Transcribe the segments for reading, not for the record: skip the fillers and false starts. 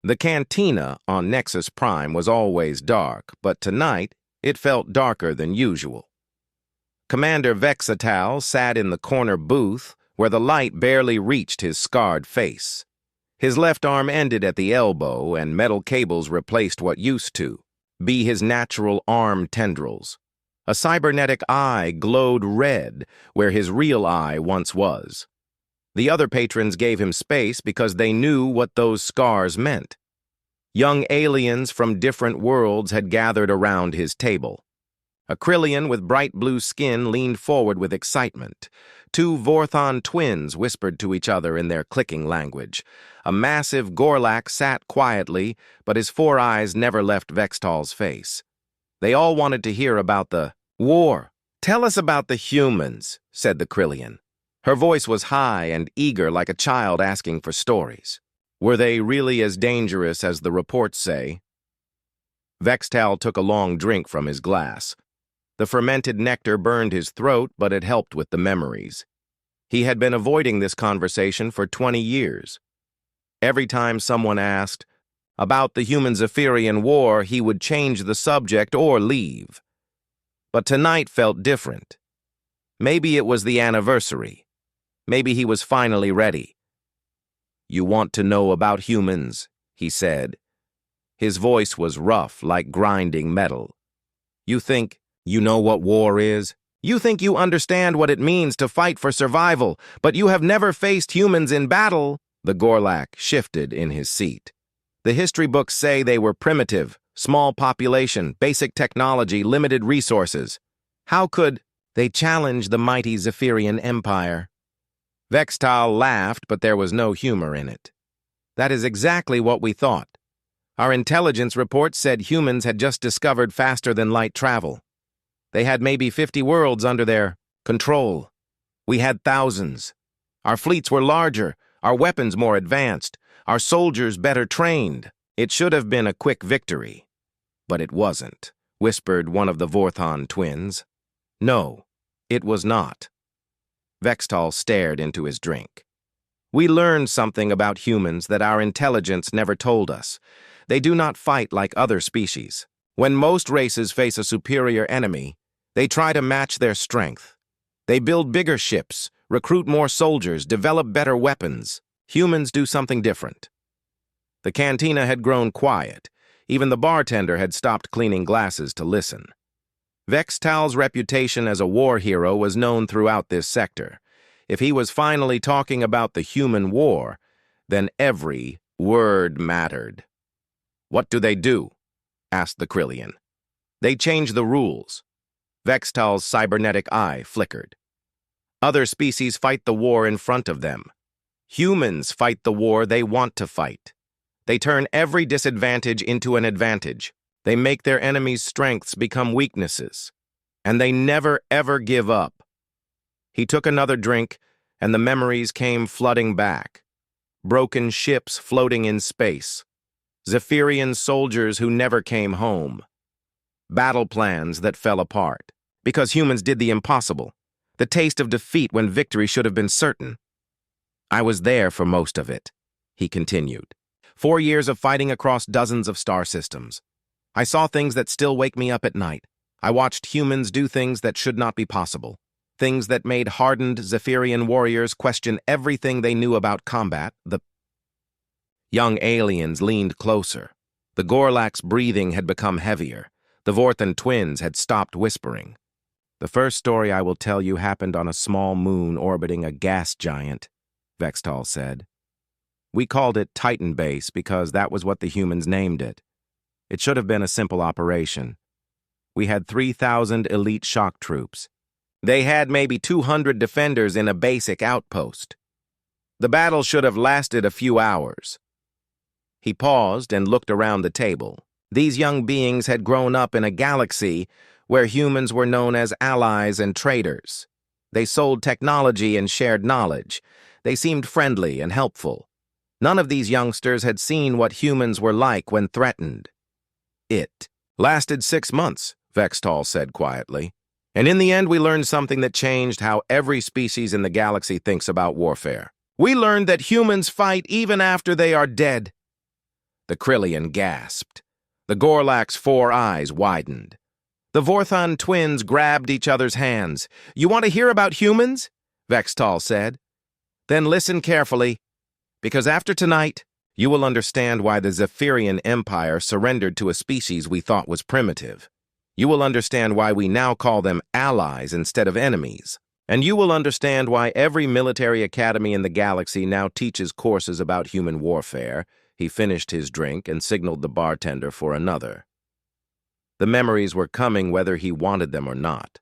The cantina on Nexus Prime was always dark, but tonight it felt darker than usual. Commander Vexatal sat in the corner booth where the light barely reached his scarred face. His left arm ended at the elbow, and metal cables replaced what used to be his natural arm tendrils. A cybernetic eye glowed red where his real eye once was. The other patrons gave him space because they knew what those scars meant. Young aliens from different worlds had gathered around his table. A Krillian with bright blue skin leaned forward with excitement. Two Vorthon twins whispered to each other in their clicking language. A massive Gorlak sat quietly, but his four eyes never left Vextal's face. They all wanted to hear about the war. "Tell us about the humans," said the Krillian. Her voice was high and eager, like a child asking for stories. "Were they really as dangerous as the reports say?" Vextal took a long drink from his glass. The fermented nectar burned his throat, but it helped with the memories. He had been avoiding this conversation for 20 years. Every time someone asked about the human Zephyrian War, he would change the subject or leave. But tonight felt different. Maybe it was the anniversary. Maybe he was finally ready. "You want to know about humans," he said. His voice was rough, like grinding metal. "You think you know what war is? You think you understand what it means to fight for survival, but you have never faced humans in battle." The Gorlak shifted in his seat. "The history books say they were primitive, small population, basic technology, limited resources. How could they challenge the mighty Zephyrian Empire?" Vextal laughed, but there was no humor in it. "That is exactly what we thought. Our intelligence reports said humans had just discovered faster-than-light travel. They had maybe 50 worlds under their control. We had thousands. Our fleets were larger, our weapons more advanced, our soldiers better trained. It should have been a quick victory. But it wasn't," whispered one of the Vorthon twins. "No, it was not." Vextal stared into his drink. "We learned something about humans that our intelligence never told us. They do not fight like other species. When most races face a superior enemy, they try to match their strength. They build bigger ships, recruit more soldiers, develop better weapons. Humans do something different." The cantina had grown quiet. Even the bartender had stopped cleaning glasses to listen. Vextal's reputation as a war hero was known throughout this sector. If he was finally talking about the human war, then every word mattered. "What do they do?" asked the Krillian. "They change the rules." Vextal's cybernetic eye flickered. "Other species fight the war in front of them. Humans fight the war they want to fight. They turn every disadvantage into an advantage. They make their enemies' strengths become weaknesses. And they never, ever give up." He took another drink, and the memories came flooding back. Broken ships floating in space. Zephyrian soldiers who never came home. Battle plans that fell apart. Because humans did the impossible. The taste of defeat when victory should have been certain. "I was there for most of it," he continued. 4 years of fighting across dozens of star systems. I saw things that still wake me up at night. I watched humans do things that should not be possible. Things that made hardened Zephyrian warriors question everything they knew about combat. The young aliens leaned closer. The Gorlak's breathing had become heavier. The Vorthon twins had stopped whispering. "The first story I will tell you happened on a small moon orbiting a gas giant," Vextal said. "We called it Titan Base because that was what the humans named it. It should have been a simple operation. We had 3,000 elite shock troops. They had maybe 200 defenders in a basic outpost. The battle should have lasted a few hours." He paused and looked around the table. These young beings had grown up in a galaxy where humans were known as allies and traitors. They sold technology and shared knowledge. They seemed friendly and helpful. None of these youngsters had seen what humans were like when threatened. "It lasted 6 months," Vextal said quietly. "And in the end, we learned something that changed how every species in the galaxy thinks about warfare. We learned that humans fight even after they are dead." The Krillian gasped. The Gorlak's 4 eyes widened. The Vorthon twins grabbed each other's hands. "You want to hear about humans?" Vextal said. "Then listen carefully, because after tonight, you will understand why the Zephyrian Empire surrendered to a species we thought was primitive. You will understand why we now call them allies instead of enemies. And you will understand why every military academy in the galaxy now teaches courses about human warfare." He finished his drink and signaled the bartender for another. The memories were coming whether he wanted them or not.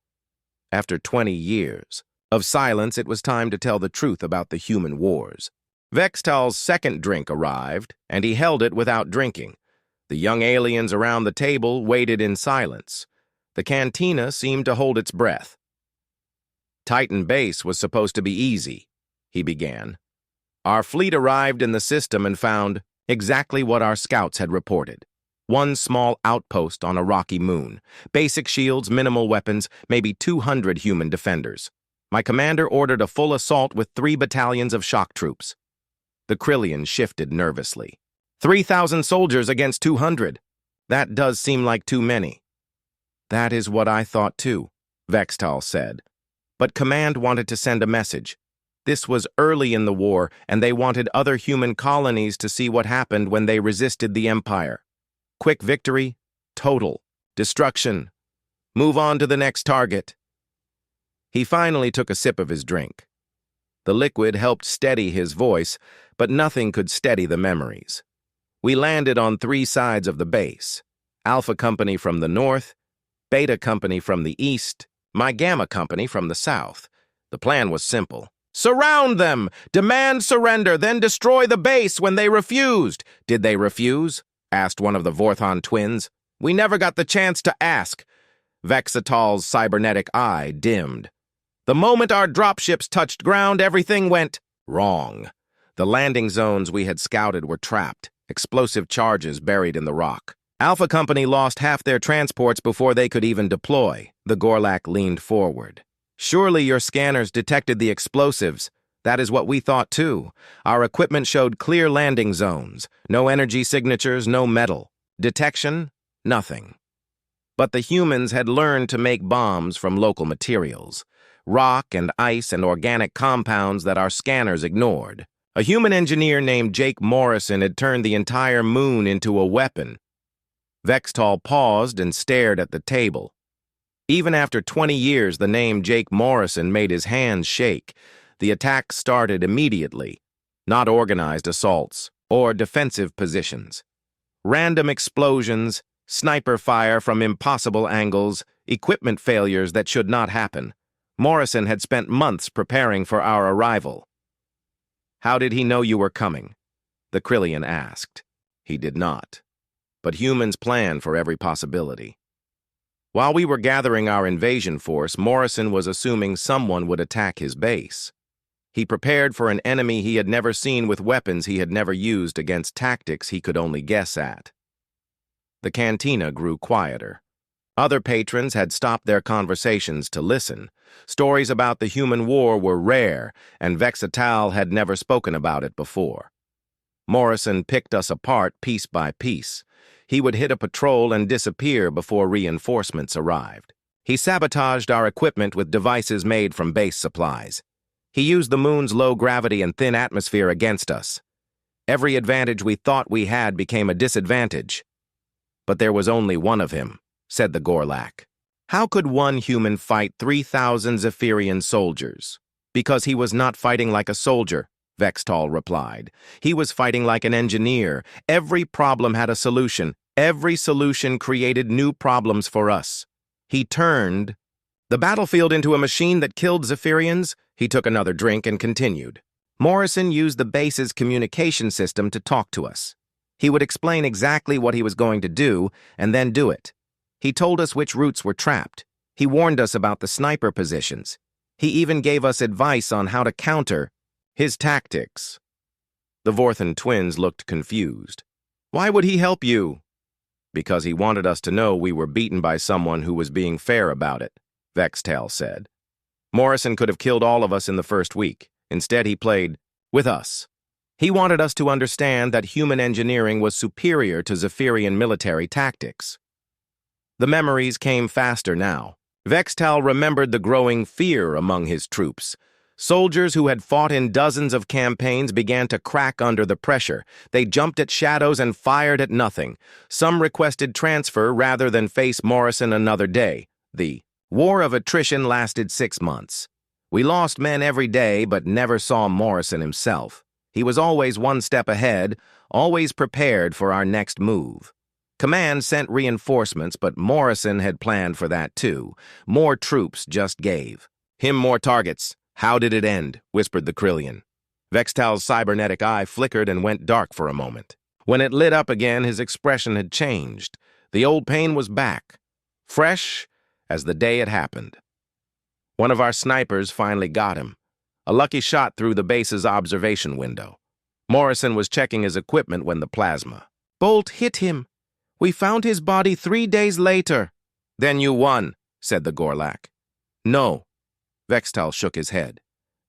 After 20 years of silence, it was time to tell the truth about the human wars. Vextal's second drink arrived, and he held it without drinking. The young aliens around the table waited in silence. The cantina seemed to hold its breath. "Titan Base was supposed to be easy," he began. "Our fleet arrived in the system and found exactly what our scouts had reported. One small outpost on a rocky moon. Basic shields, minimal weapons, maybe 200 human defenders. My commander ordered a full assault with 3 battalions of shock troops." The Krillian shifted nervously. 3,000 soldiers against 200. That does seem like too many. "That is what I thought too," Vextal said. "But Command wanted to send a message. This was early in the war, and they wanted other human colonies to see what happened when they resisted the Empire. Quick victory, total destruction. Move on to the next target." He finally took a sip of his drink. The liquid helped steady his voice, but nothing could steady the memories. "We landed on 3 sides of the base. Alpha Company from the north, Beta Company from the east, my Gamma Company from the south. The plan was simple. Surround them! Demand surrender, then destroy the base when they refused." "Did they refuse?" asked one of the Vorthon twins. "We never got the chance to ask." Vexatal's cybernetic eye dimmed. "The moment our dropships touched ground, everything went wrong. The landing zones we had scouted were trapped, explosive charges buried in the rock. Alpha Company lost half their transports before they could even deploy." The Gorlak leaned forward. "Surely your scanners detected the explosives. That is what we thought too. Our equipment showed clear landing zones. No energy signatures, no metal. Detection? Nothing. But the humans had learned to make bombs from local materials. Rock and ice and organic compounds that our scanners ignored. A human engineer named Jake Morrison had turned the entire moon into a weapon." Vextal paused and stared at the table. Even after 20 years, the name Jake Morrison made his hands shake. The attack started immediately. Not organized assaults or defensive positions. Random explosions, sniper fire from impossible angles, equipment failures that should not happen. Morrison had spent months preparing for our arrival. "How did he know you were coming?" the Krillian asked. "He did not. But humans plan for every possibility. While we were gathering our invasion force, Morrison was assuming someone would attack his base. He prepared for an enemy he had never seen with weapons he had never used against tactics he could only guess at." The cantina grew quieter. Other patrons had stopped their conversations to listen. Stories about the human war were rare, and Vexatal had never spoken about it before. Morrison picked us apart piece by piece. He would hit a patrol and disappear before reinforcements arrived. He sabotaged our equipment with devices made from base supplies. He used the moon's low gravity and thin atmosphere against us. Every advantage we thought we had became a disadvantage. "But there was only one of him," said the Gorlak. "How could one human fight 3,000 Zephyrian soldiers?" "Because he was not fighting like a soldier," Vextal replied. "He was fighting like an engineer. Every problem had a solution. Every solution created new problems for us. He turned the battlefield into a machine that killed Zephyrians." He took another drink and continued. "Morrison used the base's communication system to talk to us. He would explain exactly what he was going to do, and then do it. He told us which routes were trapped. He warned us about the sniper positions. He even gave us advice on how to counter his tactics." The Vorthon twins looked confused. "Why would he help you?" "Because he wanted us to know we were beaten by someone who was being fair about it," Vextal said. "Morrison could have killed all of us in the first week. Instead, he played with us. He wanted us to understand that human engineering was superior to Zephyrian military tactics. The memories came faster now. Vextal remembered the growing fear among his troops. Soldiers who had fought in dozens of campaigns began to crack under the pressure. They jumped at shadows and fired at nothing. Some requested transfer rather than face Morrison another day. The war of attrition lasted 6 months. We lost men every day, but never saw Morrison himself. He was always one step ahead, always prepared for our next move. Command sent reinforcements, but Morrison had planned for that too. More troops just gave. Him more targets. How did it end? Whispered the Krillian. Vextal's cybernetic eye flickered and went dark for a moment. When it lit up again, his expression had changed. The old pain was back, fresh as the day it happened. One of our snipers finally got him. A lucky shot through the base's observation window. Morrison was checking his equipment when the plasma bolt hit him. We found his body 3 days later. Then you won, said the Gorlak. No. Vextal shook his head.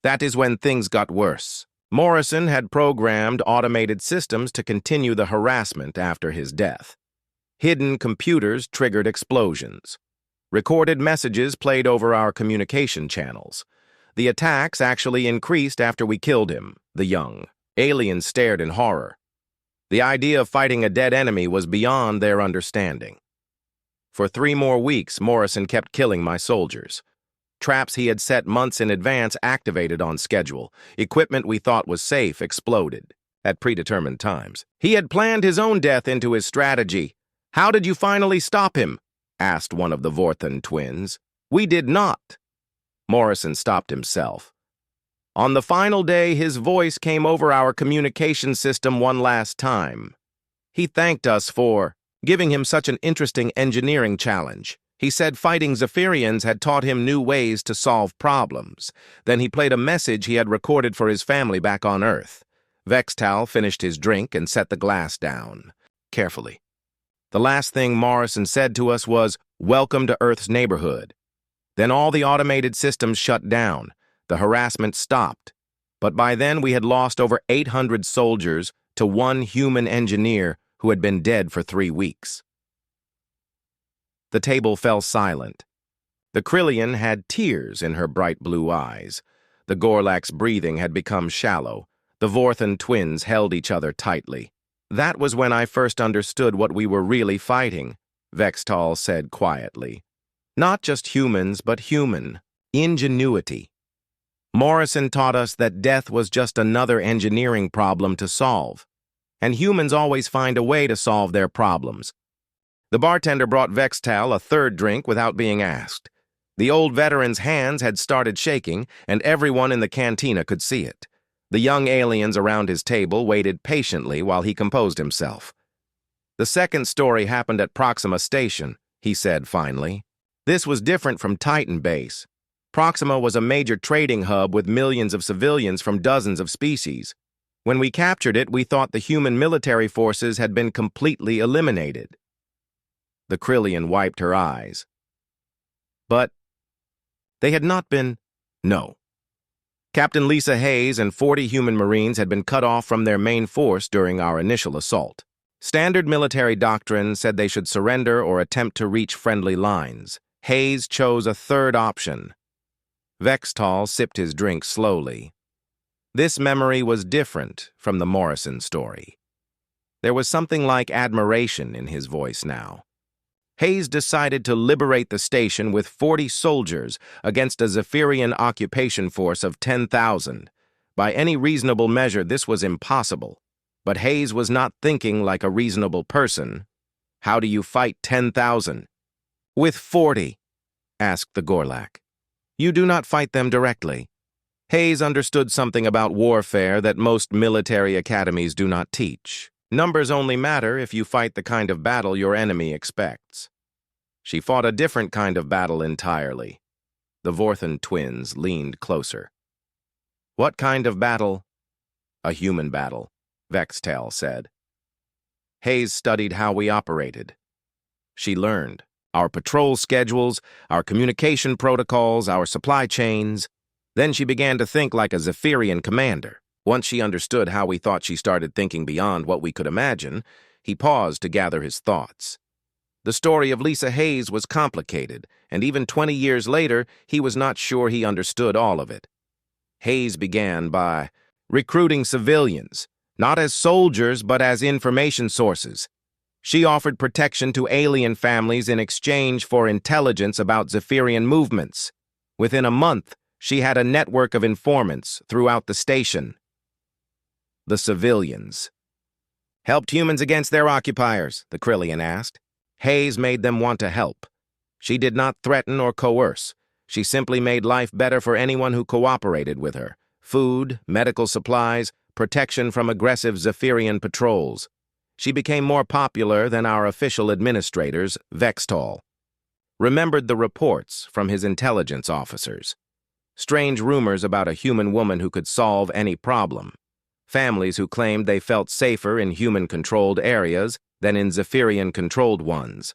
That is when things got worse. Morrison had programmed automated systems to continue the harassment after his death. Hidden computers triggered explosions. Recorded messages played over our communication channels. The attacks actually increased after we killed him, the young. Aliens stared in horror. The idea of fighting a dead enemy was beyond their understanding. For 3 more weeks, Morrison kept killing my soldiers. Traps he had set months in advance activated on schedule. Equipment we thought was safe exploded at predetermined times. He had planned his own death into his strategy. How did you finally stop him? Asked one of the Vorthan twins. We did not. Morrison stopped himself. On the final day, his voice came over our communication system one last time. He thanked us for giving him such an interesting engineering challenge. He said fighting Zephyrians had taught him new ways to solve problems. Then he played a message he had recorded for his family back on Earth. Vextal finished his drink and set the glass down, carefully. The last thing Morrison said to us was, "Welcome to Earth's neighborhood." Then all the automated systems shut down. The harassment stopped. But by then we had lost over 800 soldiers to one human engineer who had been dead for 3 weeks. The table fell silent. The Krillian had tears in her bright blue eyes. The Gorlak's breathing had become shallow. The Vorthan twins held each other tightly. That was when I first understood what we were really fighting, Vextal said quietly. Not just humans, but human ingenuity. Morrison taught us that death was just another engineering problem to solve, and humans always find a way to solve their problems. The bartender brought Vextal a 3rd drink without being asked. The old veteran's hands had started shaking, and everyone in the cantina could see it. The young aliens around his table waited patiently while he composed himself. The second story happened at Proxima Station, he said finally. This was different from Titan Base. Proxima was a major trading hub with millions of civilians from dozens of species. When we captured it, we thought the human military forces had been completely eliminated. The Krillian wiped her eyes. But they had not been. No. Captain Lisa Hayes and 40 human Marines had been cut off from their main force during our initial assault. Standard military doctrine said they should surrender or attempt to reach friendly lines. Hayes chose a 3rd option. Vextal sipped his drink slowly. This memory was different from the Morrison story. There was something like admiration in his voice now. Hayes decided to liberate the station with 40 soldiers against a Zephyrian occupation force of 10,000. By any reasonable measure, this was impossible. But Hayes was not thinking like a reasonable person. How do you fight 10,000? With 40, asked the Gorlak. You do not fight them directly. Hayes understood something about warfare that most military academies do not teach. Numbers only matter if you fight the kind of battle your enemy expects. She fought a different kind of battle entirely. The Vorthan twins leaned closer. What kind of battle? A human battle, Vextal said. Hayes studied how we operated. She learned our patrol schedules, our communication protocols, our supply chains. Then she began to think like a Zephyrian commander. Once she understood how we thought, she started thinking beyond what we could imagine. He paused to gather his thoughts. The story of Lisa Hayes was complicated, and even 20 years later, he was not sure he understood all of it. Hayes began by recruiting civilians, not as soldiers but as information sources. She offered protection to alien families in exchange for intelligence about Zephyrian movements. Within a month, she had a network of informants throughout the station. The civilians helped humans against their occupiers, the Krillian asked. Hayes made them want to help. She did not threaten or coerce. She simply made life better for anyone who cooperated with her. Food, medical supplies, protection from aggressive Zephyrian patrols. She became more popular than our official administrators, Vextal. Remembered the reports from his intelligence officers. Strange rumors about a human woman who could solve any problem. Families who claimed they felt safer in human-controlled areas than in Zephyrian-controlled ones.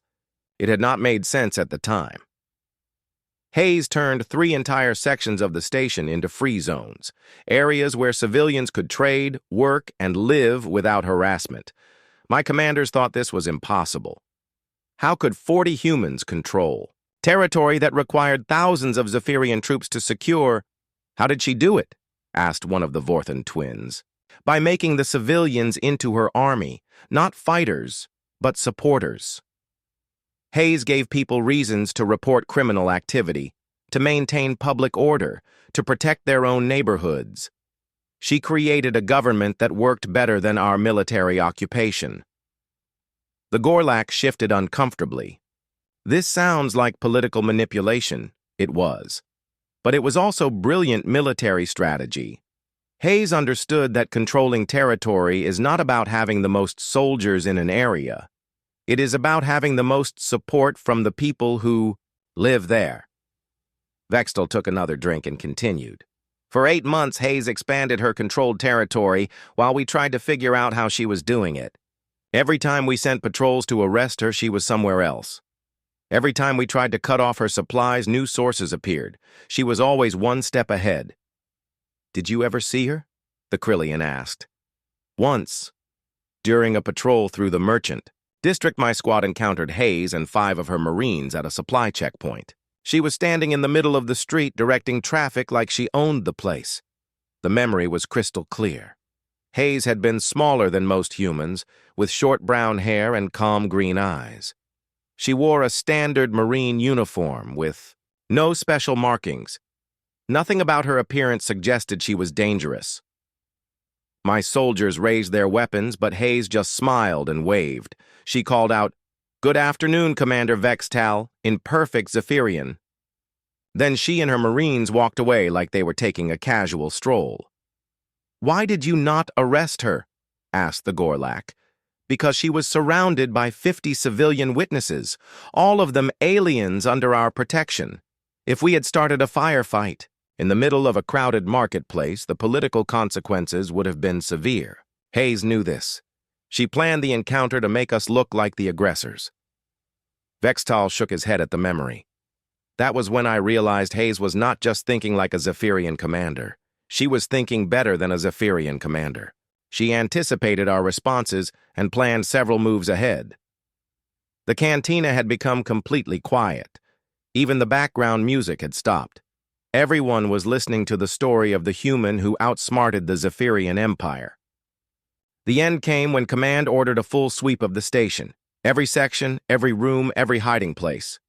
It had not made sense at the time. Hayes turned 3 entire sections of the station into free zones, areas where civilians could trade, work, and live without harassment. My commanders thought this was impossible. How could 40 humans control territory that required thousands of Zephyrian troops to secure? How did she do it? Asked one of the Vorthan twins. By making the civilians into her army, not fighters, but supporters. Hayes gave people reasons to report criminal activity, to maintain public order, to protect their own neighborhoods. She created a government that worked better than our military occupation. The Gorlak shifted uncomfortably. This sounds like political manipulation. It was. But it was also brilliant military strategy. Hayes understood that controlling territory is not about having the most soldiers in an area. It is about having the most support from the people who live there. Vextal took another drink and continued. For 8 months, Hayes expanded her controlled territory while we tried to figure out how she was doing it. Every time we sent patrols to arrest her, she was somewhere else. Every time we tried to cut off her supplies, new sources appeared. She was always one step ahead. Did you ever see her? The Krillian asked. Once, during a patrol through the Merchant District, my squad encountered Hayes and 5 of her Marines at a supply checkpoint. She was standing in the middle of the street directing traffic like she owned the place. The memory was crystal clear. Hayes had been smaller than most humans, with short brown hair and calm green eyes. She wore a standard Marine uniform with no special markings. Nothing about her appearance suggested she was dangerous. My soldiers raised their weapons, but Hayes just smiled and waved. She called out, "Good afternoon, Commander Vextal," in perfect Zephyrian. Then she and her Marines walked away like they were taking a casual stroll. "Why did you not arrest her?" asked the Gorlak. "Because she was surrounded by 50 civilian witnesses, all of them aliens under our protection. If we had started a firefight in the middle of a crowded marketplace, the political consequences would have been severe." Hayes knew this. She planned the encounter to make us look like the aggressors. Vextal shook his head at the memory. That was when I realized Hayes was not just thinking like a Zephyrian commander. She was thinking better than a Zephyrian commander. She anticipated our responses and planned several moves ahead. The cantina had become completely quiet. Even the background music had stopped. Everyone was listening to the story of the human who outsmarted the Zephyrian Empire. The end came when Command ordered a full sweep of the station. Every section, every room, every hiding place.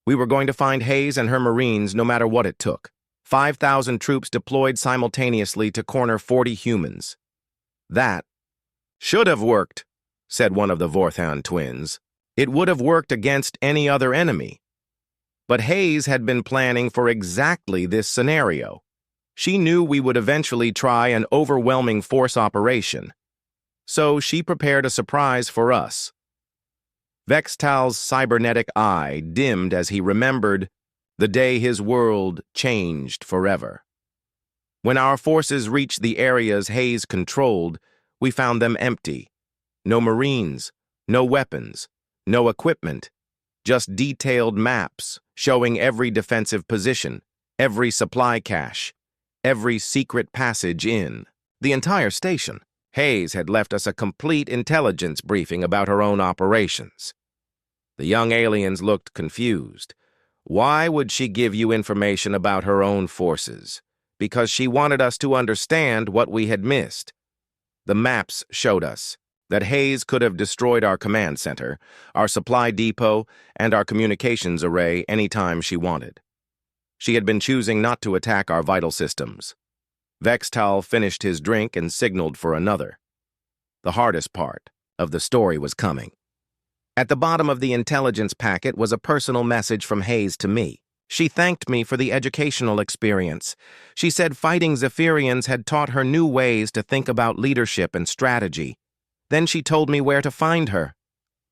We were going to find Hayes and her Marines no matter what it took. 5,000 troops deployed simultaneously to corner 40 humans. That should have worked, said one of the Vorthan twins. It would have worked against any other enemy. But Hayes had been planning for exactly this scenario. She knew we would eventually try an overwhelming force operation. So she prepared a surprise for us. Vextal's cybernetic eye dimmed as he remembered the day his world changed forever. When our forces reached the areas Hayes controlled, we found them empty. No Marines, no weapons, no equipment, just detailed maps showing every defensive position, every supply cache, every secret passage in. The entire station. Hayes had left us a complete intelligence briefing about her own operations. The young aliens looked confused. Why would she give you information about her own forces? Because she wanted us to understand what we had missed. The maps showed us that Hayes could have destroyed our command center, our supply depot, and our communications array anytime she wanted. She had been choosing not to attack our vital systems. Vextal finished his drink and signaled for another. The hardest part of the story was coming. At the bottom of the intelligence packet was a personal message from Hayes to me. She thanked me for the educational experience. She said fighting Zephyrians had taught her new ways to think about leadership and strategy. Then she told me where to find her.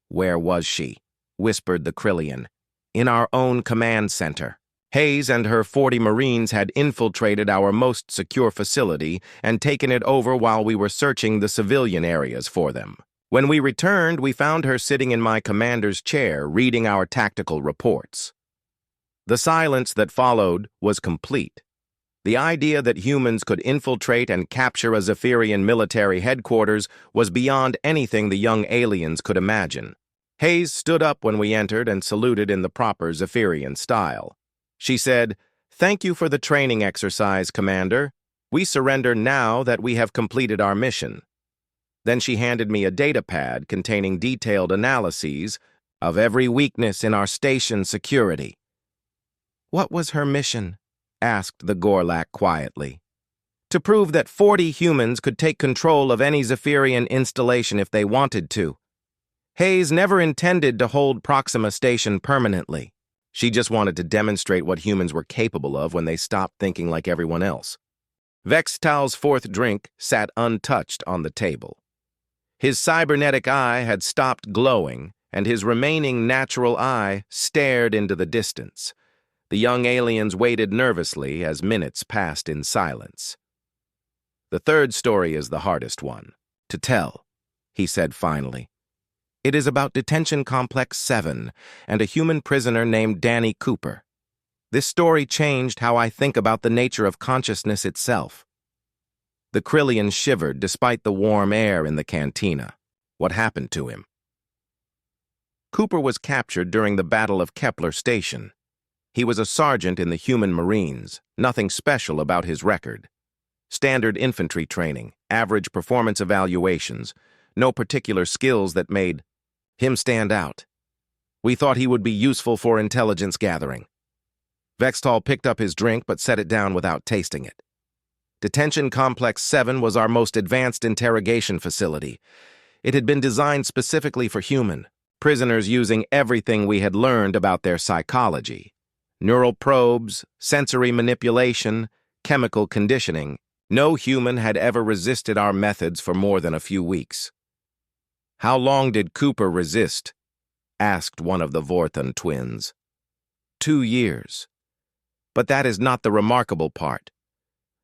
Where was she? Whispered the Krillian. In our own command center. Hayes and her 40 Marines had infiltrated our most secure facility and taken it over while we were searching the civilian areas for them. When we returned, we found her sitting in my commander's chair, reading our tactical reports. The silence that followed was complete. The idea that humans could infiltrate and capture a Zephyrian military headquarters was beyond anything the young aliens could imagine. Hayes stood up when we entered and saluted in the proper Zephyrian style. She said, "Thank you for the training exercise, Commander. We surrender now that we have completed our mission." Then she handed me a data pad containing detailed analyses of every weakness in our station security. "What was her mission?" asked the Gorlak quietly. "To prove that 40 humans could take control of any Zephyrian installation if they wanted to. Hayes never intended to hold Proxima Station permanently. She just wanted to demonstrate what humans were capable of when they stopped thinking like everyone else." Vextal's fourth drink sat untouched on the table. His cybernetic eye had stopped glowing, and his remaining natural eye stared into the distance. The young aliens waited nervously as minutes passed in silence. "The third story is the hardest one to tell," he said finally. "It is about Detention Complex 7 and a human prisoner named Danny Cooper. This story changed how I think about the nature of consciousness itself." The Krillian shivered despite the warm air in the cantina. What happened to him? Cooper was captured during the Battle of Kepler Station. He was a sergeant in the human Marines, nothing special about his record. Standard infantry training, average performance evaluations, no particular skills that made him stand out. We thought he would be useful for intelligence gathering. Vextal picked up his drink but set it down without tasting it. Detention Complex 7 was our most advanced interrogation facility. It had been designed specifically for human prisoners using everything we had learned about their psychology. Neural probes, sensory manipulation, chemical conditioning. No human had ever resisted our methods for more than a few weeks. "How long did Cooper resist?" asked one of the Vorthon twins. 2 years. But that is not the remarkable part.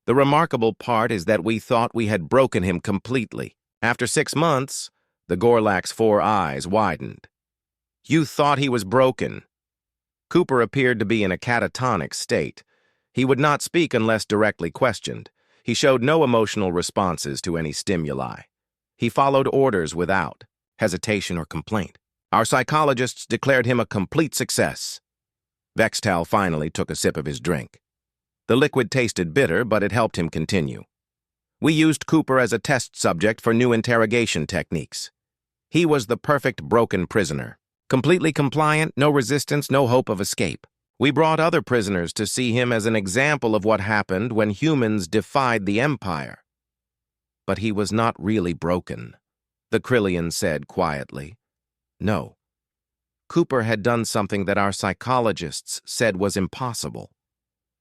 The remarkable part is that we thought we had broken him completely. After 6 months, the Gorlak's 4 eyes widened. "You thought he was broken." Cooper appeared to be in a catatonic state. He would not speak unless directly questioned. He showed no emotional responses to any stimuli. He followed orders without hesitation or complaint. Our psychologists declared him a complete success. Vextal finally took a sip of his drink. The liquid tasted bitter, but it helped him continue. "We used Cooper as a test subject for new interrogation techniques. He was the perfect broken prisoner. Completely compliant, no resistance, no hope of escape. We brought other prisoners to see him as an example of what happened when humans defied the Empire. But he was not really broken," the Krillian said quietly. "No. Cooper had done something that our psychologists said was impossible.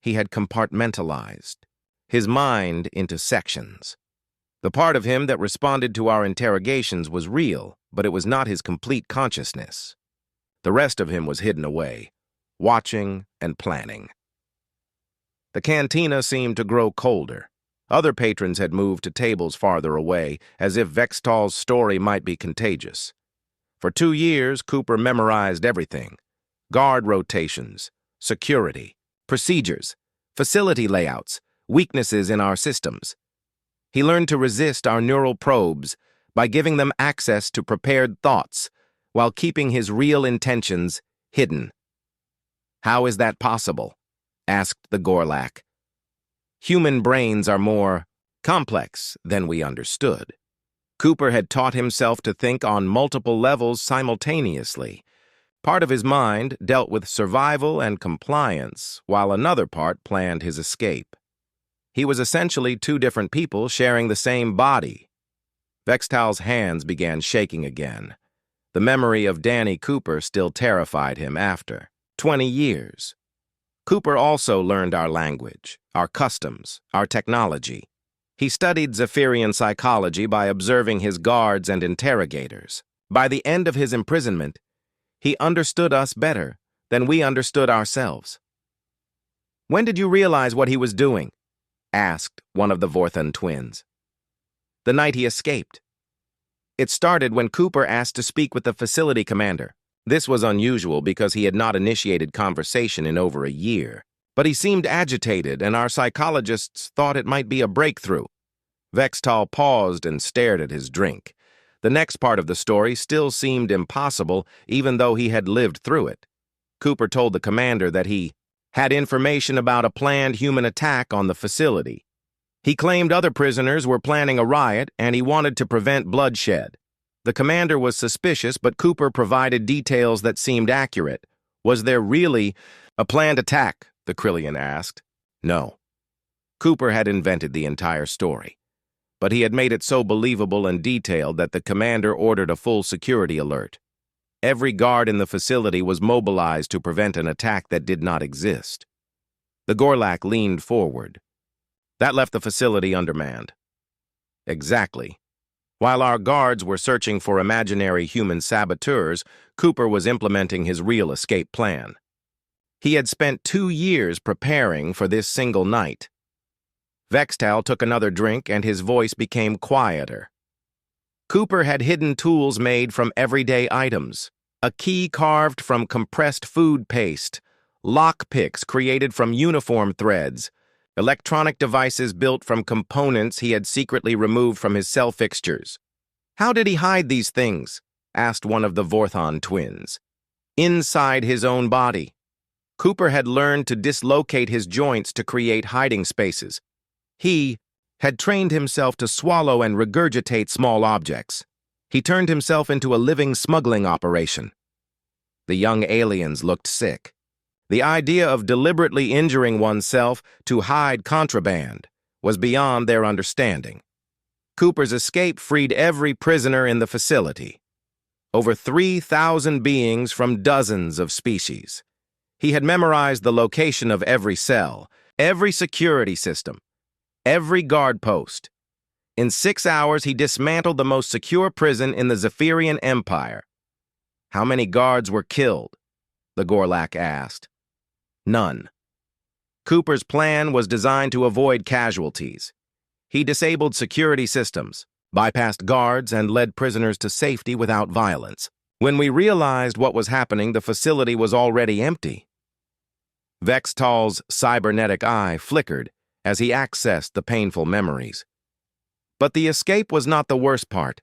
He had compartmentalized his mind into sections. The part of him that responded to our interrogations was real, but it was not his complete consciousness. The rest of him was hidden away, watching and planning." The cantina seemed to grow colder. Other patrons had moved to tables farther away, as if Vextal's story might be contagious. For 2 years, Cooper memorized everything: guard rotations, security, procedures, facility layouts, weaknesses in our systems. He learned to resist our neural probes by giving them access to prepared thoughts while keeping his real intentions hidden. "How is that possible?" asked the Gorlak. "Human brains are more complex than we understood." Cooper had taught himself to think on multiple levels simultaneously. Part of his mind dealt with survival and compliance, while another part planned his escape. He was essentially two different people sharing the same body. Vextal's hands began shaking again. The memory of Danny Cooper still terrified him after 20 years. Cooper also learned our language, our customs, our technology. He studied Zephyrian psychology by observing his guards and interrogators. By the end of his imprisonment, he understood us better than we understood ourselves. "When did you realize what he was doing?" asked one of the Vorthon twins. "The night he escaped. It started when Cooper asked to speak with the facility commander. This was unusual because he had not initiated conversation in over a year. But he seemed agitated, and our psychologists thought it might be a breakthrough." Vextal paused and stared at his drink. The next part of the story still seemed impossible, even though he had lived through it. Cooper told the commander that he had information about a planned human attack on the facility. He claimed other prisoners were planning a riot, and he wanted to prevent bloodshed. The commander was suspicious, but Cooper provided details that seemed accurate. "Was there really a planned attack?" the Krillian asked. "No." Cooper had invented the entire story, but he had made it so believable and detailed that the commander ordered a full security alert. Every guard in the facility was mobilized to prevent an attack that did not exist. The Gorlak leaned forward. "That left the facility undermanned." "Exactly. While our guards were searching for imaginary human saboteurs, Cooper was implementing his real escape plan. He had spent 2 years preparing for this single night." Vextal took another drink and his voice became quieter. "Cooper had hidden tools made from everyday items, a key carved from compressed food paste, lock picks created from uniform threads, electronic devices built from components he had secretly removed from his cell fixtures." "How did he hide these things?" asked one of the Vorthon twins. "Inside his own body. Cooper had learned to dislocate his joints to create hiding spaces. He had trained himself to swallow and regurgitate small objects. He turned himself into a living smuggling operation." The young aliens looked sick. The idea of deliberately injuring oneself to hide contraband was beyond their understanding. Cooper's escape freed every prisoner in the facility. Over 3,000 beings from dozens of species. He had memorized the location of every cell, every security system, every guard post. In 6 hours, he dismantled the most secure prison in the Zephyrian Empire. "How many guards were killed?" the Gorlak asked. "None." Cooper's plan was designed to avoid casualties. He disabled security systems, bypassed guards, and led prisoners to safety without violence. When we realized what was happening, the facility was already empty. Vextal's cybernetic eye flickered as he accessed the painful memories. But the escape was not the worst part.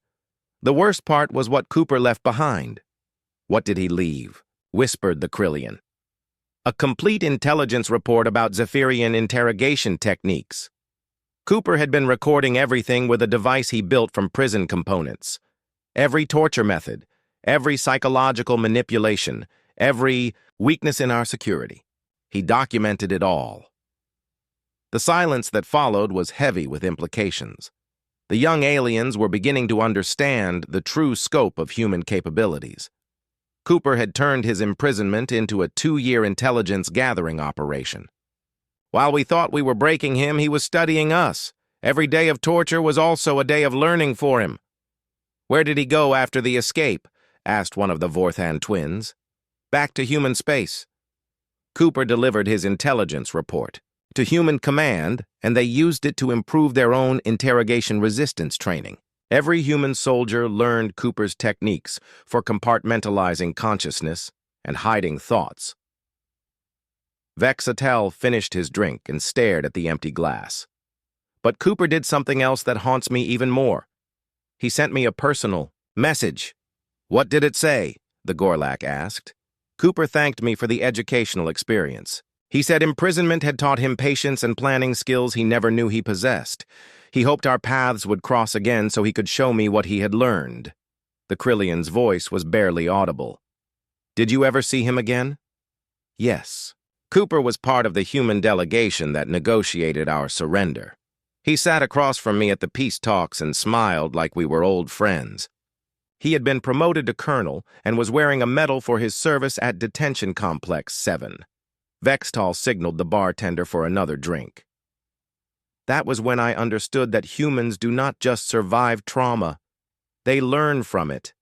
The worst part was what Cooper left behind. "What did he leave?" whispered the Krillian. "A complete intelligence report about Zephyrian interrogation techniques." Cooper had been recording everything with a device he built from prison components. Every torture method, every psychological manipulation, every weakness in our security. He documented it all. The silence that followed was heavy with implications. The young aliens were beginning to understand the true scope of human capabilities. Cooper had turned his imprisonment into a 2-year intelligence gathering operation. While we thought we were breaking him, he was studying us. Every day of torture was also a day of learning for him. "Where did he go after the escape?" asked one of the Vorthon twins. "Back to human space." Cooper delivered his intelligence report to Human Command, and they used it to improve their own interrogation resistance training. Every human soldier learned Cooper's techniques for compartmentalizing consciousness and hiding thoughts. Vextal finished his drink and stared at the empty glass. But Cooper did something else that haunts me even more. He sent me a personal message. "What did it say?" the Gorlak asked. Cooper thanked me for the educational experience. He said imprisonment had taught him patience and planning skills he never knew he possessed. He hoped our paths would cross again so he could show me what he had learned. The Krillian's voice was barely audible. "Did you ever see him again?" "Yes." Cooper was part of the human delegation that negotiated our surrender. He sat across from me at the peace talks and smiled like we were old friends. He had been promoted to colonel and was wearing a medal for his service at Detention Complex 7. Vextal signaled the bartender for another drink. That was when I understood that humans do not just survive trauma. They learn from it.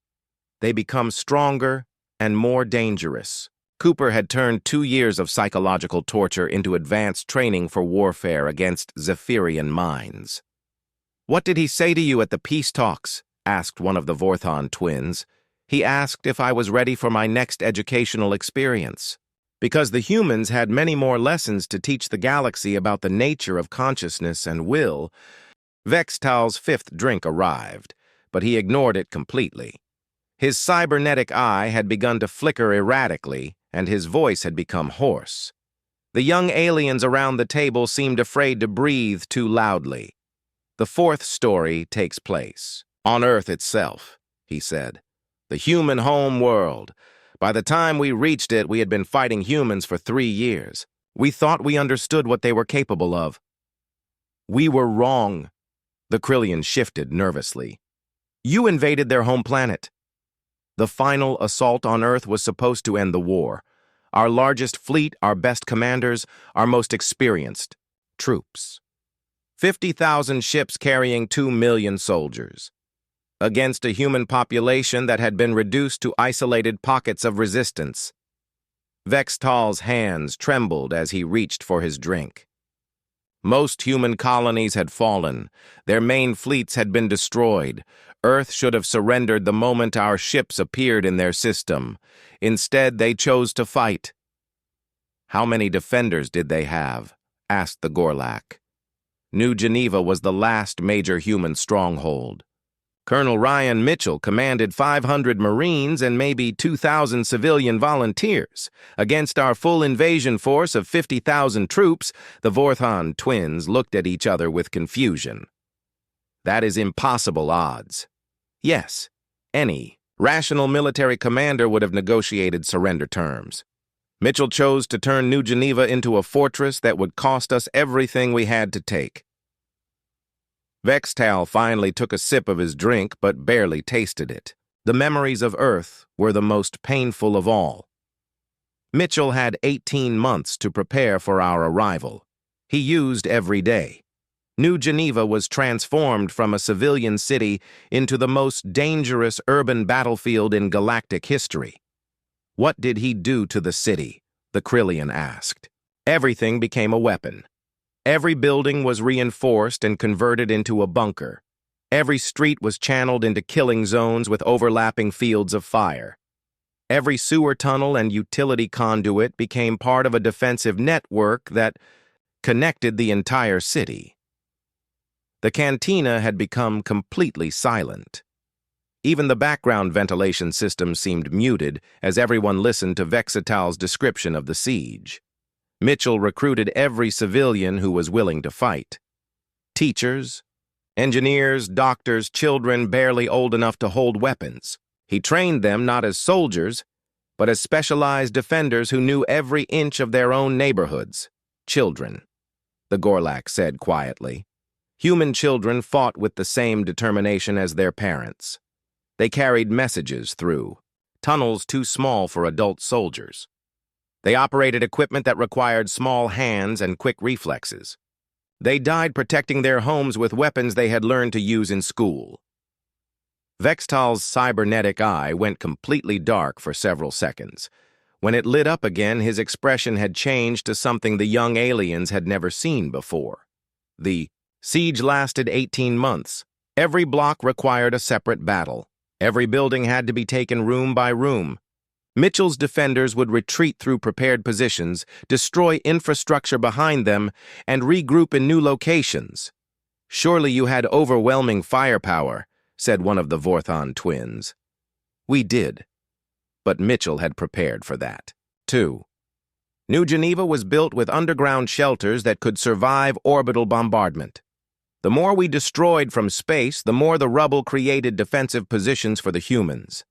They become stronger and more dangerous. Cooper had turned 2 years of psychological torture into advanced training for warfare against Zephyrian minds. "What did he say to you at the peace talks?" asked one of the Vorthon twins. "He asked if I was ready for my next educational experience." Because the humans had many more lessons to teach the galaxy about the nature of consciousness and will, Vextal's 5th drink arrived, but he ignored it completely. His cybernetic eye had begun to flicker erratically, and his voice had become hoarse. The young aliens around the table seemed afraid to breathe too loudly. "The 4th story takes place on Earth itself," he said. "The human home world. By the time we reached it, we had been fighting humans for 3 years. We thought we understood what they were capable of. We were wrong." The Krillian shifted nervously. "You invaded their home planet. The final assault on Earth was supposed to end the war. Our largest fleet, our best commanders, our most experienced troops. 50,000 ships carrying 2 million soldiers. Against a human population that had been reduced to isolated pockets of resistance." Vextal's hands trembled as he reached for his drink. Most human colonies had fallen. Their main fleets had been destroyed. Earth should have surrendered the moment our ships appeared in their system. Instead, they chose to fight. "How many defenders did they have?" asked the Gorlak. New Geneva was the last major human stronghold. Colonel Ryan Mitchell commanded 500 Marines and maybe 2,000 civilian volunteers. Against our full invasion force of 50,000 troops, the Vorthon twins looked at each other with confusion. "That is impossible odds." Yes, any rational military commander would have negotiated surrender terms. Mitchell chose to turn New Geneva into a fortress that would cost us everything we had to take. Vextal finally took a sip of his drink, but barely tasted it. The memories of Earth were the most painful of all. Mitchell had 18 months to prepare for our arrival. He used every day. New Geneva was transformed from a civilian city into the most dangerous urban battlefield in galactic history. "What did he do to the city?" the Krillian asked. "Everything became a weapon. Every building was reinforced and converted into a bunker. Every street was channeled into killing zones with overlapping fields of fire. Every sewer tunnel and utility conduit became part of a defensive network that connected the entire city. The cantina had become completely silent. Even the background ventilation system seemed muted as everyone listened to Vextal's description of the siege. Mitchell recruited every civilian who was willing to fight. Teachers, engineers, doctors, children barely old enough to hold weapons. He trained them not as soldiers, but as specialized defenders who knew every inch of their own neighborhoods. Children, the Gorlak said quietly. Human children fought with the same determination as their parents. They carried messages through tunnels too small for adult soldiers. They operated equipment that required small hands and quick reflexes. They died protecting their homes with weapons they had learned to use in school. Vextal's cybernetic eye went completely dark for several seconds. When it lit up again, his expression had changed to something the young aliens had never seen before. The siege lasted 18 months. Every block required a separate battle. Every building had to be taken room by room. Mitchell's defenders would retreat through prepared positions, destroy infrastructure behind them, and regroup in new locations. Surely you had overwhelming firepower, said one of the Vorthon twins. We did, but Mitchell had prepared for that. 2. New Geneva was built with underground shelters that could survive orbital bombardment. The more we destroyed from space, the more the rubble created defensive positions for the humans.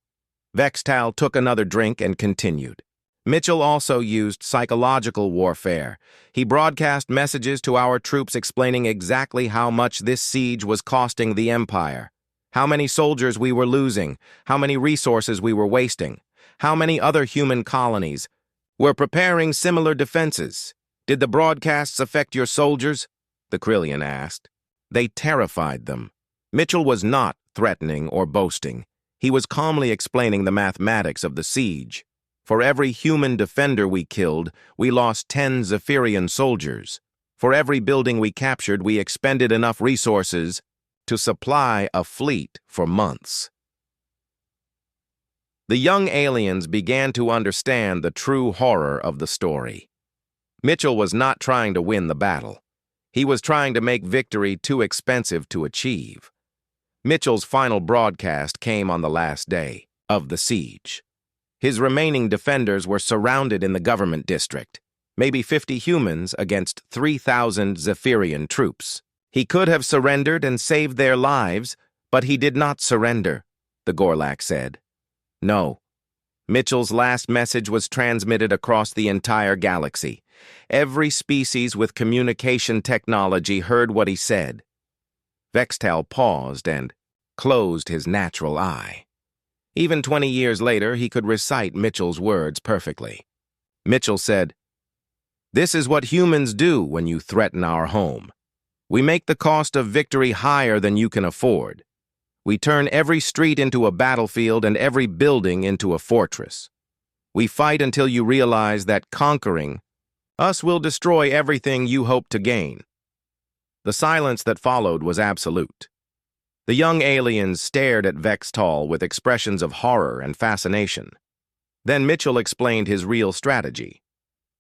Vextal took another drink and continued. Mitchell also used psychological warfare. He broadcast messages to our troops explaining exactly how much this siege was costing the Empire, how many soldiers we were losing, how many resources we were wasting, how many other human colonies were preparing similar defenses. Did the broadcasts affect your soldiers? The Krillian asked. They terrified them. Mitchell was not threatening or boasting. He was calmly explaining the mathematics of the siege. For every human defender we killed, we lost 10 Zephyrian soldiers. For every building we captured, we expended enough resources to supply a fleet for months. The young aliens began to understand the true horror of the story. Mitchell was not trying to win the battle. He was trying to make victory too expensive to achieve. Mitchell's final broadcast came on the last day of the siege. His remaining defenders were surrounded in the government district, maybe 50 humans against 3,000 Zephyrian troops. He could have surrendered and saved their lives, but he did not surrender, the Gorlak said. No. Mitchell's last message was transmitted across the entire galaxy. Every species with communication technology heard what he said. Vextal paused and closed his natural eye. Even 20 years later, he could recite Mitchell's words perfectly. Mitchell said, "This is what humans do when you threaten our home. We make the cost of victory higher than you can afford. We turn every street into a battlefield and every building into a fortress. We fight until you realize that conquering us will destroy everything you hope to gain." The silence that followed was absolute. The young aliens stared at Vextal with expressions of horror and fascination. Then Mitchell explained his real strategy.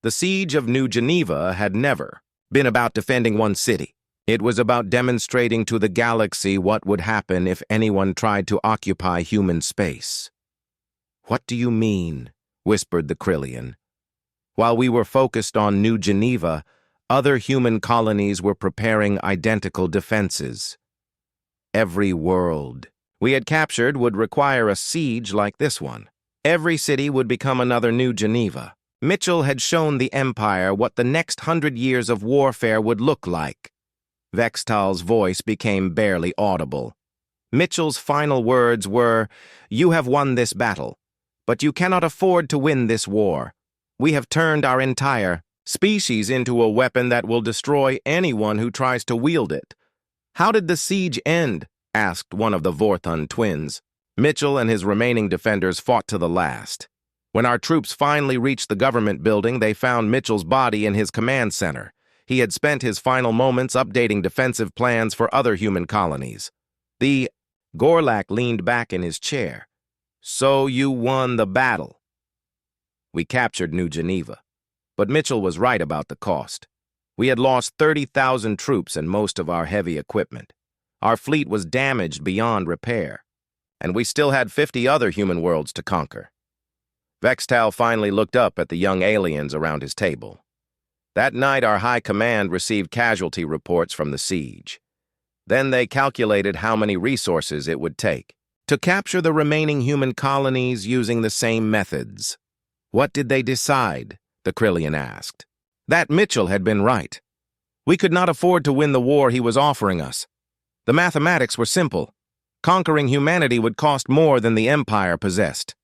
The siege of New Geneva had never been about defending one city. It was about demonstrating to the galaxy what would happen if anyone tried to occupy human space. "What do you mean?" whispered the Krillian. While we were focused on New Geneva, other human colonies were preparing identical defenses. Every world we had captured would require a siege like this one. Every city would become another New Geneva. Mitchell had shown the Empire what the next 100 years of warfare would look like. Vextal's voice became barely audible. Mitchell's final words were, "You have won this battle, but you cannot afford to win this war. We have turned our entire species into a weapon that will destroy anyone who tries to wield it." "How did the siege end?" asked one of the Vorthon twins. Mitchell and his remaining defenders fought to the last. When our troops finally reached the government building, they found Mitchell's body in his command center. He had spent his final moments updating defensive plans for other human colonies. The Gorlak leaned back in his chair. "So you won the battle." "We captured New Geneva, but Mitchell was right about the cost. We had lost 30,000 troops and most of our heavy equipment. Our fleet was damaged beyond repair, and we still had 50 other human worlds to conquer." Vextal finally looked up at the young aliens around his table. That night, our high command received casualty reports from the siege. Then they calculated how many resources it would take to capture the remaining human colonies using the same methods. "What did they decide?" the Krillian asked. That Mitchell had been right. We could not afford to win the war he was offering us. The mathematics were simple. Conquering humanity would cost more than the Empire possessed.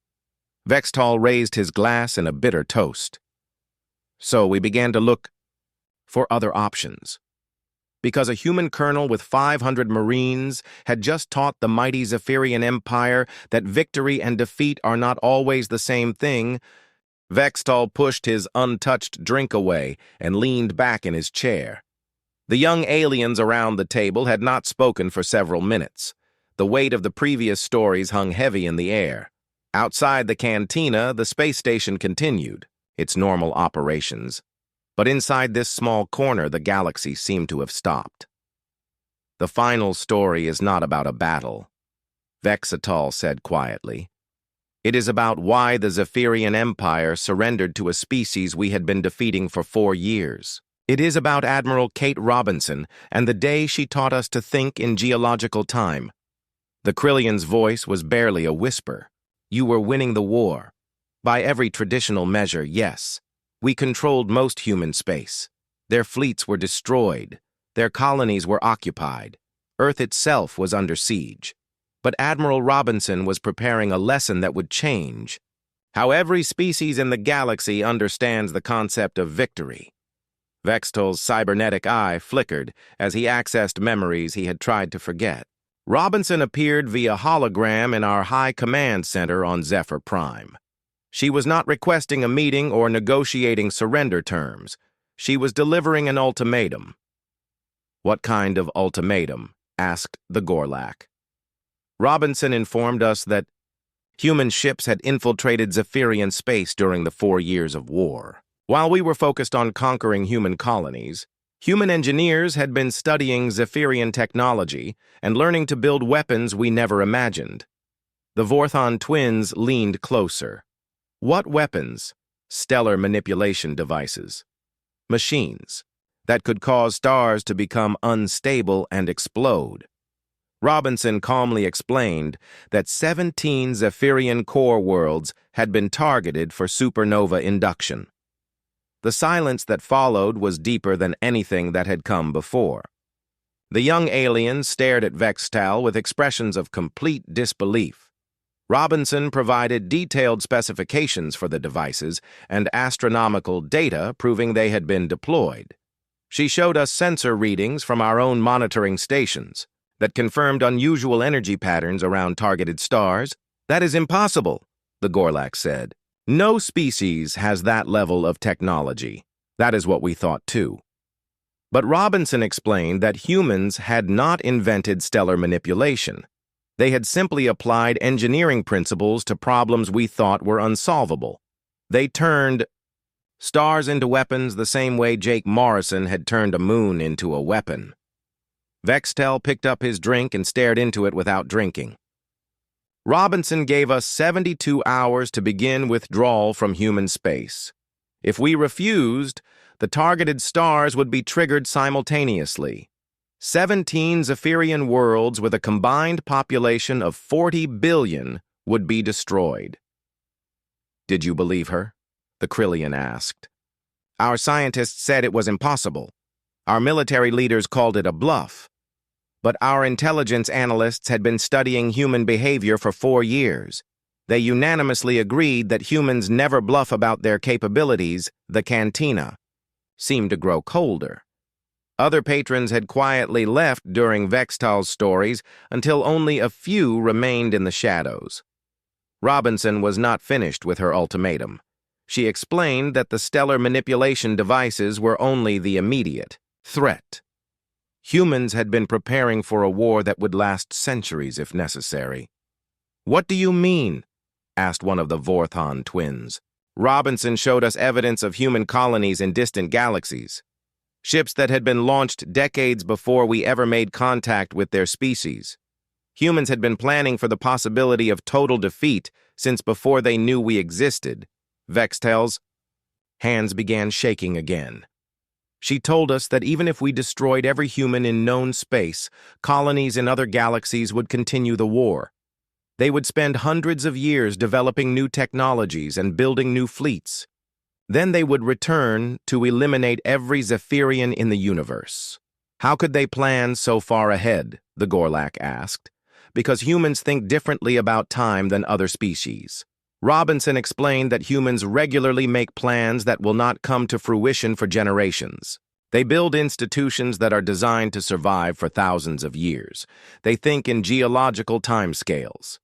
Vextal raised his glass in a bitter toast. So we began to look for other options. Because a human colonel with 500 Marines had just taught the mighty Zephyrian Empire that victory and defeat are not always the same thing, Vextal pushed his untouched drink away and leaned back in his chair. The young aliens around the table had not spoken for several minutes. The weight of the previous stories hung heavy in the air. Outside the cantina, the space station continued its normal operations. But inside this small corner, the galaxy seemed to have stopped. The final story is not about a battle, Vexatal said quietly. It is about why the Zephyrian Empire surrendered to a species we had been defeating for 4 years. It is about Admiral Kate Robinson and the day she taught us to think in geological time. The Krillian's voice was barely a whisper. You were winning the war. By every traditional measure, yes. We controlled most human space. Their fleets were destroyed. Their colonies were occupied. Earth itself was under siege. But Admiral Robinson was preparing a lesson that would change how every species in the galaxy understands the concept of victory. Vextal's cybernetic eye flickered as he accessed memories he had tried to forget. Robinson appeared via hologram in our High Command Center on Zephyr Prime. She was not requesting a meeting or negotiating surrender terms. She was delivering an ultimatum. What kind of ultimatum? Asked the Gorlak. Robinson informed us that human ships had infiltrated Zephyrian space during the 4 years of war. While we were focused on conquering human colonies, human engineers had been studying Zephyrian technology and learning to build weapons we never imagined. The Vorthon twins leaned closer. What weapons? Stellar manipulation devices. Machines that could cause stars to become unstable and explode. Robinson calmly explained that 17 Zephyrian core worlds had been targeted for supernova induction. The silence that followed was deeper than anything that had come before. The young aliens stared at Vextal with expressions of complete disbelief. Robinson provided detailed specifications for the devices and astronomical data proving they had been deployed. She showed us sensor readings from our own monitoring stations that confirmed unusual energy patterns around targeted stars. That is impossible, the Gorlak said. No species has that level of technology. That is what we thought too. But Robinson explained that humans had not invented stellar manipulation. They had simply applied engineering principles to problems we thought were unsolvable. They turned stars into weapons the same way Jake Morrison had turned a moon into a weapon. Vextal picked up his drink and stared into it without drinking. Robinson gave us 72 hours to begin withdrawal from human space. If we refused, the targeted stars would be triggered simultaneously. 17 Zephyrian worlds with a combined population of 40 billion would be destroyed. Did you believe her? The Krillian asked. Our scientists said it was impossible. Our military leaders called it a bluff. But our intelligence analysts had been studying human behavior for 4 years. They unanimously agreed that humans never bluff about their capabilities. The cantina seemed to grow colder. Other patrons had quietly left during Vextal's stories until only a few remained in the shadows. Robinson was not finished with her ultimatum. She explained that the stellar manipulation devices were only the immediate threat. Humans had been preparing for a war that would last centuries if necessary. What do you mean? Asked one of the Vorthon twins. Robinson showed us evidence of human colonies in distant galaxies. Ships that had been launched decades before we ever made contact with their species. Humans had been planning for the possibility of total defeat since before they knew we existed. Vextal's hands began shaking again. She told us that even if we destroyed every human in known space, colonies in other galaxies would continue the war. They would spend hundreds of years developing new technologies and building new fleets. Then they would return to eliminate every Zephyrian in the universe. How could they plan so far ahead? The Gorlak asked. Because humans think differently about time than other species. Robinson explained that humans regularly make plans that will not come to fruition for generations. They build institutions that are designed to survive for thousands of years. They think in geological timescales.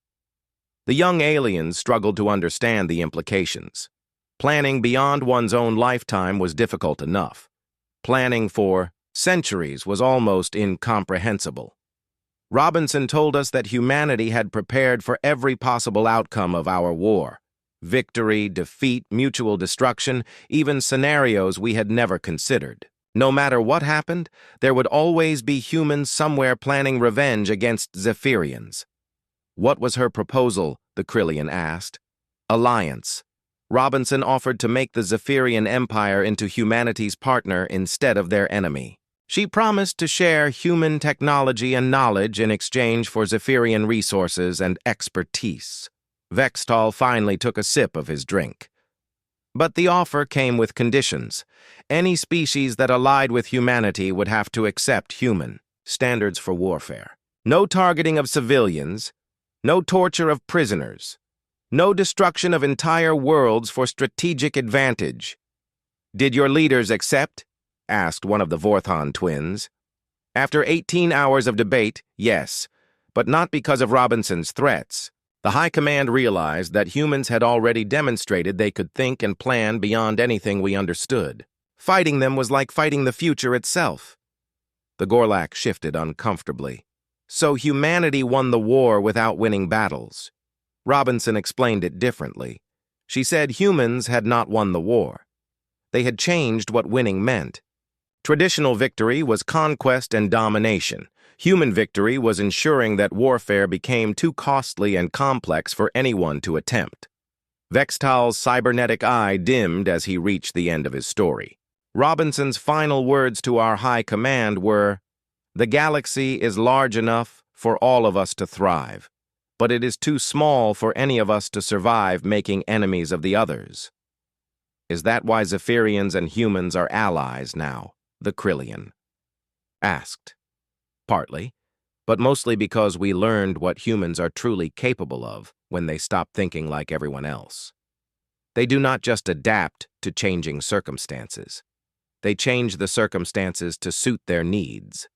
The young aliens struggled to understand the implications. Planning beyond one's own lifetime was difficult enough. Planning for centuries was almost incomprehensible. Robinson told us that humanity had prepared for every possible outcome of our war. Victory, defeat, mutual destruction, even scenarios we had never considered. No matter what happened, there would always be humans somewhere planning revenge against Zephyrians. What was her proposal? The Krillian asked. Alliance. Robinson offered to make the Zephyrian Empire into humanity's partner instead of their enemy. She promised to share human technology and knowledge in exchange for Zephyrian resources and expertise. Vextal finally took a sip of his drink. But the offer came with conditions. Any species that allied with humanity would have to accept human standards for warfare. No targeting of civilians, no torture of prisoners, no destruction of entire worlds for strategic advantage. Did your leaders accept? Asked one of the Vorthon twins. After 18 hours of debate, yes, but not because of Robinson's threats. The High Command realized that humans had already demonstrated they could think and plan beyond anything we understood. Fighting them was like fighting the future itself. The Gorlak shifted uncomfortably. So humanity won the war without winning battles. Robinson explained it differently. She said humans had not won the war. They had changed what winning meant. Traditional victory was conquest and domination. Human victory was ensuring that warfare became too costly and complex for anyone to attempt. Vextal's cybernetic eye dimmed as he reached the end of his story. Robinson's final words to our High Command were, "The galaxy is large enough for all of us to thrive, but it is too small for any of us to survive making enemies of the others." Is that why Zephyrians and humans are allies now? The Krillian asked. Partly, but mostly because we learned what humans are truly capable of when they stop thinking like everyone else. They do not just adapt to changing circumstances. They change the circumstances to suit their needs.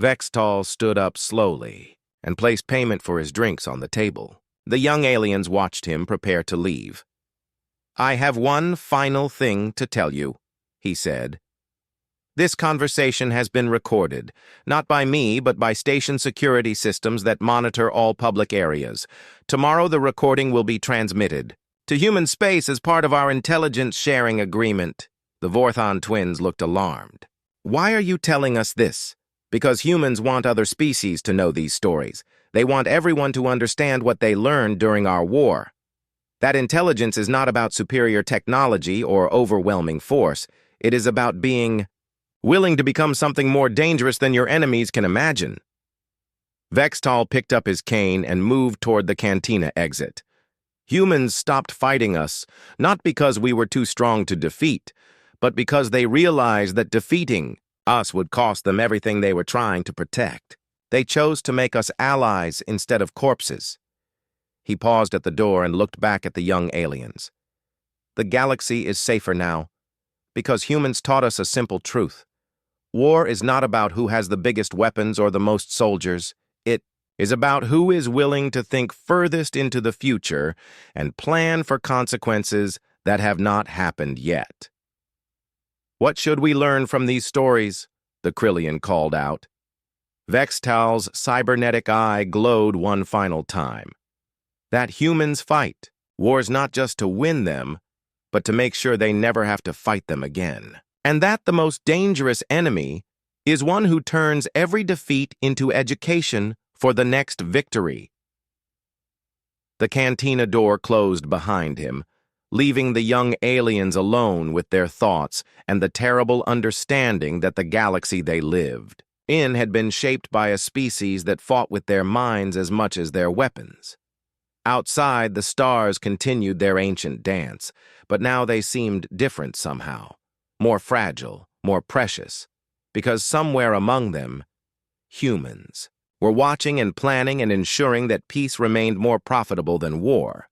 Vextal stood up slowly and placed payment for his drinks on the table. The young aliens watched him prepare to leave. "I have one final thing to tell you," he said. "This conversation has been recorded, not by me, but by station security systems that monitor all public areas. Tomorrow the recording will be transmitted to human space as part of our intelligence sharing agreement." The Vorthon twins looked alarmed. "Why are you telling us this?" "Because humans want other species to know these stories. They want everyone to understand what they learned during our war. That intelligence is not about superior technology or overwhelming force. It is about being willing to become something more dangerous than your enemies can imagine." Vextal picked up his cane and moved toward the cantina exit. Humans stopped fighting us, not because we were too strong to defeat, but because they realized that defeating us would cost them everything they were trying to protect. They chose to make us allies instead of corpses. He paused at the door and looked back at the young aliens. The galaxy is safer now, because humans taught us a simple truth. War is not about who has the biggest weapons or the most soldiers. It is about who is willing to think furthest into the future and plan for consequences that have not happened yet. "What should we learn from these stories?" the Krillian called out. Vextal's cybernetic eye glowed one final time. That humans fight wars not just to win them, but to make sure they never have to fight them again. And that the most dangerous enemy is one who turns every defeat into education for the next victory. The cantina door closed behind him, leaving the young aliens alone with their thoughts and the terrible understanding that the galaxy they lived in had been shaped by a species that fought with their minds as much as their weapons. Outside, the stars continued their ancient dance, but now they seemed different somehow, more fragile, more precious, because somewhere among them, humans were watching and planning and ensuring that peace remained more profitable than war.